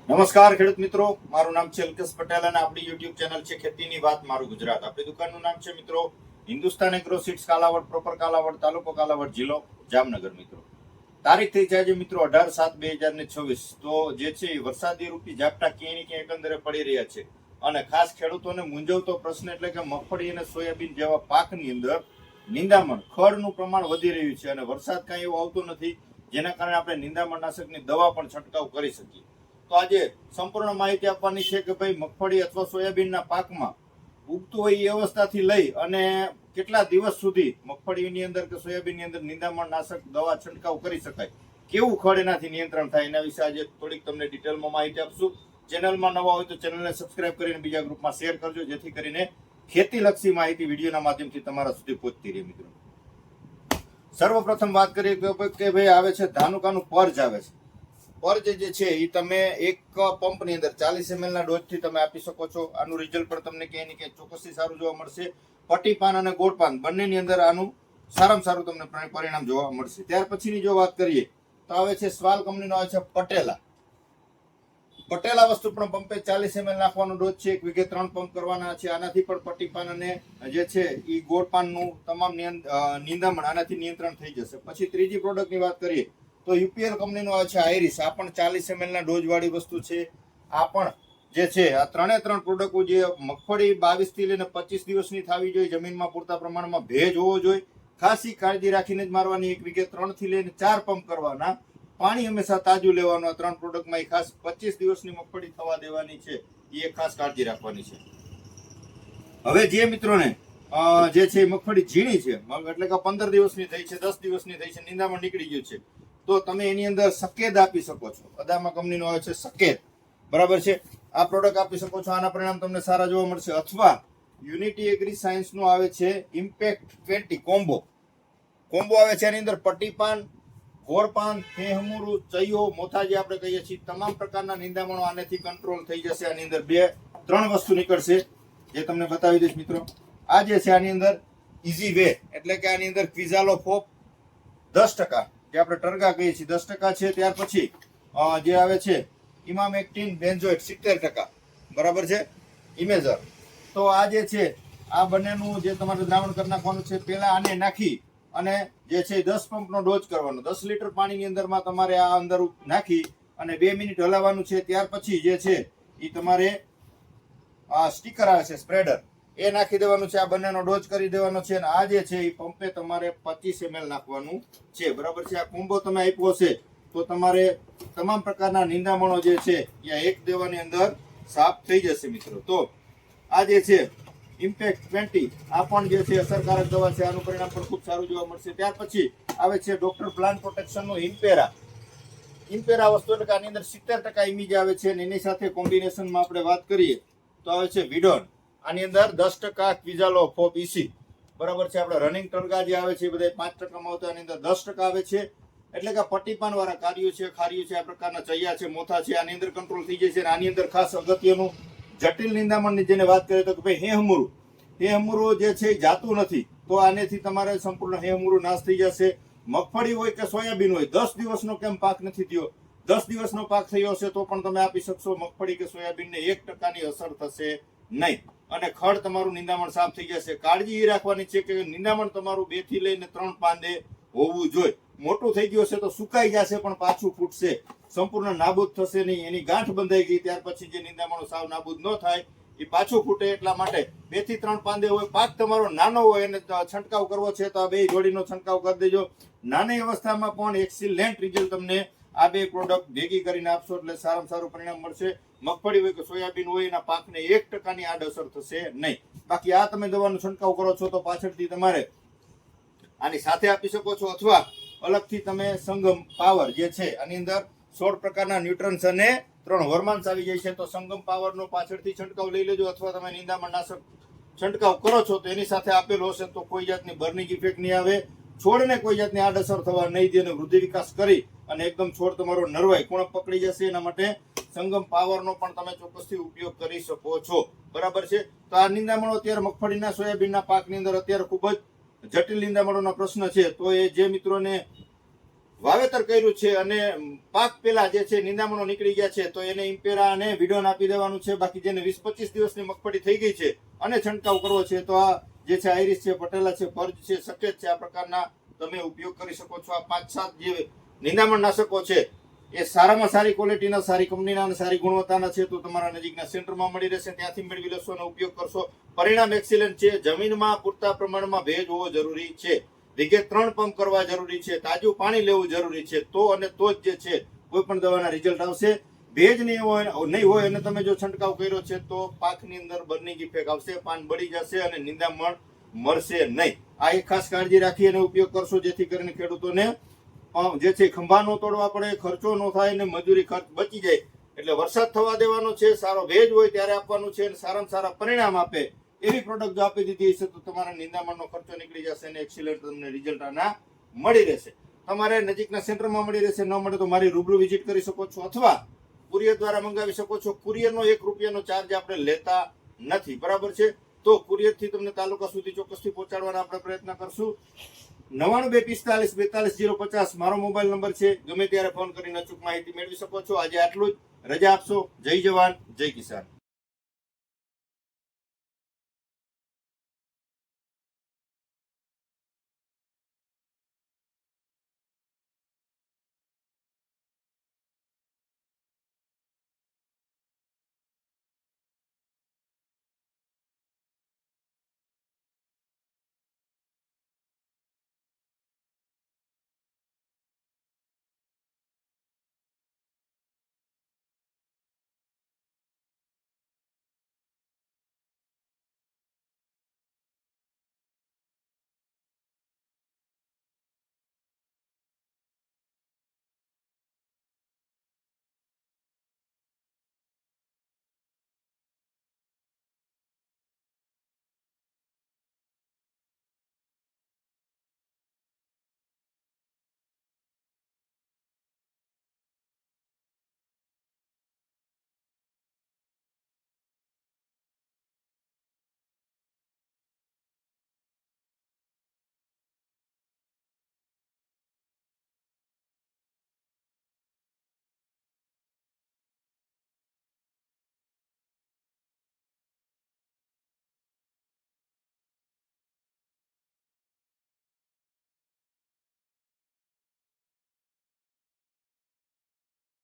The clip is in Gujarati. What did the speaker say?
નમસ્કાર ખેડૂત મિત્રો, મારું નામ છે અલ્કેશ પટેલ અને આપણી યુટ્યુબ ચેનલ છે ખેતીની વાત મારું ગુજરાત. આપણી દુકાનનું નામ છે મિત્રો Hindustan agro seeds, Kalavad proper, Kalavad તાલુકો કાલાવડ, જિલ્લો જામનગર. મિત્રો તારીખ થઈ છે આજે મિત્રો 18/7/2026. તો જે છે વરસાદી રૂપી ઝાપટા ક્યાંય ક્યાંય એકંદરે પડી રહ્યા છે અને ખાસ ખેડૂતોને મૂંઝવતો પ્રશ્ન એટલે કે મગફળી અને સોયાબીન જેવા પાકની અંદર નિંદામણ ખડનું પ્રમાણ વધી રહ્યું છે અને વરસાદ કાંઈ એવો આવતો નથી જેના કારણે આપણે નિંદામણ નાશકની દવા પણ છંટકાવ કરી શકીએ. તો આજે સંપૂર્ણ માહિતી આપવાની છે કે ભાઈ મગફળી અથવા સોયાબીનના પાકમાં ઉગતું હોય એ અવસ્થાથી લઈ અને કેટલા દિવસ સુધી મગફળીની અંદર કે સોયાબીનની અંદર નિંદામણ નાશક દવા છંટકાવ કરી શકાય, કેવું ખડ એનાથી નિયંત્રણ થાય, એના વિશે આજે થોડીક તમને ડિટેલમાં માહિતી આપશું. ચેનલમાં નવા હોય તો ચેનલને સબસ્ક્રાઇબ કરીને બીજા ગ્રુપમાં શેર કરજો, જેથી કરીને ખેતીલક્ષી માહિતી વિડીયોના માધ્યમથી તમારા સુધી પહોંચતી રહે. મિત્રો સર્વપ્રથમ વાત કરીએ કે ભાઈ આવે છે ધાનુકાનું પર્જ આવે છે. પર્જ જે છે એ તમે એક પંપની અંદર 40 ml ના ડોઝથી તમે આપી શકો છો. આનું રિઝલ્ટ પણ તમને ક્યાંય ને ક્યાંય ચોક્કસથી સારું જોવા મળશે. પટ્ટી પાન અને ગોળ પાન બંનેની અંદર આનું સારામાં સારું તમને પરિણામ જોવા મળશે. ત્યાર પછીની જો વાત કરીએ તો આવે છે સ્વાલ કંપનીનો આવે છે પટેલા. પટેલા વસ્તુ પણ પંપે 40 ml નાખવાનો ડોઝ છે. 1 વીઘે 3 પંપ કરવાના છે. આનાથી પણ પટ્ટી પાન અને જે છે એ ગોળ પાનનું તમામ નિંદામણ આનાથી નિયંત્રણ થઈ જશે. પછી ત્રીજી પ્રોડક્ટની વાત કરીએ તો યુપીએલ કંપનીનો આવે છે આઈરિસ. આ પણ 40 ml ના ડોઝ વાળી વસ્તુ છે. આ પણ જે છે આ ત્રણે ત્રણ પ્રોડક્ટો જે મગફળી 22 થી લઈને 25 દિવસની થવી જોઈએ, જમીનમાં પૂરતા પ્રમાણમાં ભેજ હોવો જોઈએ, ખાસી કાળજી રાખીને જ મારવાની. 1 વીઘે 3 થી લઈને 4 પંપ કરવાના. પાણી હંમેશા તાજું લેવાનું. આ ત્રણ પ્રોડક્ટમાં એ ખાસ 25 દિવસની મગફળી થવા દેવાની છે, એ ખાસ કાળજી રાખવાની છે. હવે જે મિત્રોને જે છે મગફળી ઝીણી છે, એટલે કે 15 દિવસની થઈ છે, 10 દિવસની થઈ છે, નિંદામણ નીકળી ગયું છે, તો તમે એની અંદર સકેદ આપી શકો છો. અદામા કંપનીનો આવે છે સકેદ, બરાબર છે. આ પ્રોડક્ટ આપી શકો છો. આના પરિણામ તમને સારા જોવા મળશે. અથવા યુનિટી એગ્રી સાયન્સનું આવે છે ઇમ્પેક્ટ 20 કોમ્બો આવે છે. આની અંદર પટ્ટી પાન, ગોળ પાન, ફેહમુરુ, ચૈયો, મોથા જે આપણે કહીએ છીએ, તમામ પ્રકારના નિંદામણો આનેથી કંટ્રોલ થઈ જશે. આની અંદર 2-3 વસ્તુ નીકળશે જે તમને બતાવી દઈશ મિત્રો. આ જે છે આની અંદર ઇઝી વે એટલે કે આની અંદર ક્વિઝાલો ફોપ 10%, જે આપણે ટર્ગા કહીએ છીએ 10% છે. ત્યાર પછી જે આવે છે ઇમામેક્ટિન બેન્ઝોઇટ 70%, બરાબર છે, ઇમેઝર. તો આ જે છે આ બંનેનું જે તમારે દ્રાવણ કરી નાખવાનું છે. પહેલા આને નાખી અને જે છે 10 પંપનો ડોઝ કરવાનો. 10 લીટર પાણીની અંદરમાં તમારે આ અંદર નાખી અને 2 મિનિટ હલાવવાનું છે. ત્યાર પછી જે છે એ તમારે આ સ્ટીકર આવે છે સ્પ્રેડર, એ નાખી દેવાનું છે. આ બંનેનો ડોઝ કરી દેવાનો છે. અને આ જે છે એ પંપે તમારે 25 ml નાખવાનું છે, બરાબર છે. આ કોમ્બો તમે આપ્યો છે તો તમારે તમામ પ્રકારના નિંદામણો જે છે એ એક દેવાની અંદર સાફ થઈ જશે મિત્રો. તો આ જે છે ઇમ્પેક્ટ 20 આ પણ જે છે અસરકારક દવા છે. આનું પરિણામ પણ ખૂબ સારું જોવા મળશે. ત્યાર પછી આવે છે ડોક્ટર પ્લાન્ટ પ્રોટેક્શનનો ઇમ્પેરા વસ્તુ, એટલે કે આની અંદર 70% ઇમેજ આવે છે. અને એની સાથે કોમ્બિનેશનમાં આપણે વાત કરીએ તો આવે છે વિડોન. આની અંદર 10% ક્વિઝાલો ફોપ ઇસી, બરાબર છે. આપણે રનિંગ ટર્ગા જે આવે છે એ બધા 5%માં આવતા, આની અંદર 10% આવે છે. એટલે કે પટ્ટીપાન વાળા કાર્યો છે, ખારીઓ છે, આ પ્રકારના ચૈયા છે, મોથા છે, આની અંદર કંટ્રોલ થઈ જશે. અને આની અંદર ખાસ અગત્યનું જટિલ નિંદામણની જેને વાત કરીએ તો કે ભાઈ હેહમુરુ જે છે એ જાતું નથી, તો આનેથી તમારે સંપૂર્ણ હેહમુરુ નાશ થઈ જશે. મગફળી હોય કે સોયાબીન હોય, 10 દિવસનો કેમ પાક નથી થયો, 10 દિવસનો પાક થયો હશે તો પણ તમે આપી શકશો. મગફળી કે સોયાબીનને 1%ની અસર થશે નહીં અને ખડ તમારું નિંદામણ સાફ થઈ જશે. કાળજી એ રાખવાની છે કે નિંદામણ તમારું 2 થી લઈને 3 પાંદે હોવું જોઈએ. મોટું થઈ ગયું હશે તો સુકાઈ જશે પણ પાછું ફૂટશે, સંપૂર્ણ નાબૂદ થશે નહીં. એની ગાંઠ બંધાઈ ગઈ ત્યાર પછી જે નિંદામણો સાવ નાબૂદ ન થાય એ પાછું ફૂટે. એટલા માટે 2 થી 3 પાંદે હોય, પાક તમારો નાનો હોય અને છંટકાવ કરવો છે તો આ બે જોડીનો છંટકાવ કરી દેજો. નાની અવસ્થામાં પણ એક્સિલન્ટ રિઝલ્ટ તમને આ બે પ્રોડક્ટ ભેગી કરીને આપશો એટલે સારામાં સારું પરિણામ મળશે. મગફળી હોય કે સોયાબીન હોય, એના પાકને 1%ની આડઅસર થશે નહીં. બાકી આ તમે દવાનો છંટકાવ કરો છો તો પાછળથી તમારે આની સાથે આપી શકો છો. અથવા અલગથી તમે સંગમ પાવર જે છે આની અંદર 16 પ્રકારના ન્યુટ્રન્સ અને 3 હોર્મોન્સ આવી જાય છે, તો સંગમ પાવરનો પાછળથી છંટકાવ લઈ લેજો. અથવા તમે નિંદામણ નાશક છંટકાવ કરો છો તો એની સાથે આપેલો હશે તો કોઈ જાતની બર્નિંગ ઇફેક્ટ નહીં આવે, છોડને કોઈ જાતની આડઅસર થવા નહીં દે અને વૃદ્ધિ વિકાસ કરી અને એકદમ છોડ તમારો નરવાઈ કુણપ પકડી જશે. એના માટે સંગમ પાવરનો પણ તમે ચોક્કસથી ઉપયોગ કરી શકો છો, બરાબર છે. તો આ નિંદામણો અત્યારે મગફળીના સોયાબીનના પાકની અંદર અત્યારે ખૂબ જ જટિલ નિંદામણોનો પ્રશ્ન છે. તો એ જે મિત્રોને વાવેતર કર્યું છે અને પાક પેલા જે છે નિંદામણો નીકળી ગયા છે તો એને ઇમ્પેરા અને વિડોન આપી દેવાનું છે. બાકી જેને 20-25 દિવસની મગફળી થઈ ગઈ છે અને છંટકાવ કરવો છે તો આ જે છે આઈરિસ છે, પટેલા છે, પર્જ છે, સફેદ છે, આ પ્રકારના તમે ઉપયોગ કરી શકો છો. આ 5-7 જે નિંદામણ નાશકો છે એ સારામાં સારી ક્વોલિટીના, સારી કંપનીના અને સારી ગુણવત્તાના છે તો તમારા નજીકના સેન્ટરમાં મળી રહેશે, ત્યાંથી મેળવી લેશો અને ઉપયોગ કરશો. પરિણામ એક્સિલન્ટ છે. જમીનમાં પૂરતા પ્રમાણમાં ભેજ હોવો જરૂરી છે. વીઘે 3 પંપ કરવા જરૂરી છે. તાજું પાણી લેવું જરૂરી છે. તો અને તો જ જે છે કોઈ પણ દવાના રિઝલ્ટ આવશે. ભેજ નહીં હોય અને તમે જો છંટકાવ કર્યો છે તો પાકની અંદર બર્નિંગ ઇફેક્ટ આવશે, પાન બળી જશે અને નિંદામણ મળશે નહીં. આ એક ખાસ કાળજી રાખી અને ઉપયોગ કરશો જેથી કરીને ખેડૂતોને જે છે ખંભા ન તોડવા પડે, ખર્ચો ન થાય અને મજૂરી ખર્ચ બચી જાય. એટલે વરસાદ થવા દેવાનો છે, સારો ભેજ હોય ત્યારે આપવાનું છે અને સારામાં સારા પરિણામ આપે એવી પ્રોડક્ટ જો આપી દીધી હશે તો તમારા નિંદામણનો ખર્ચો નીકળી જશે અને એક્સિલન્ટ તમને રિઝલ્ટ આના મળી રહેશે. તમારે નજીકના સેન્ટરમાં મળી રહેશે. ન મળે તો મારી રૂબરૂ વિઝિટ કરી શકો છો અથવા કુરિયર દ્વારા મંગાવી શકો છો. કુરિયરનો 1 રૂપિયાનો ચાર્જ આપણે લેતા નથી, બરાબર છે. તો કુરિયરથી તમને તાલુકા સુધી ચોક્કસથી પહોંચાડવાના આપણે પ્રયત્ન કરશું. 9925424050 મારો મોબાઈલ નંબર છે. ગમે ત્યારે ફોન કરીને અચૂક માહિતી મેળવી શકો છો. આજે આટલું જ. રજા આપશો. જય જવાન, જય કિસાન.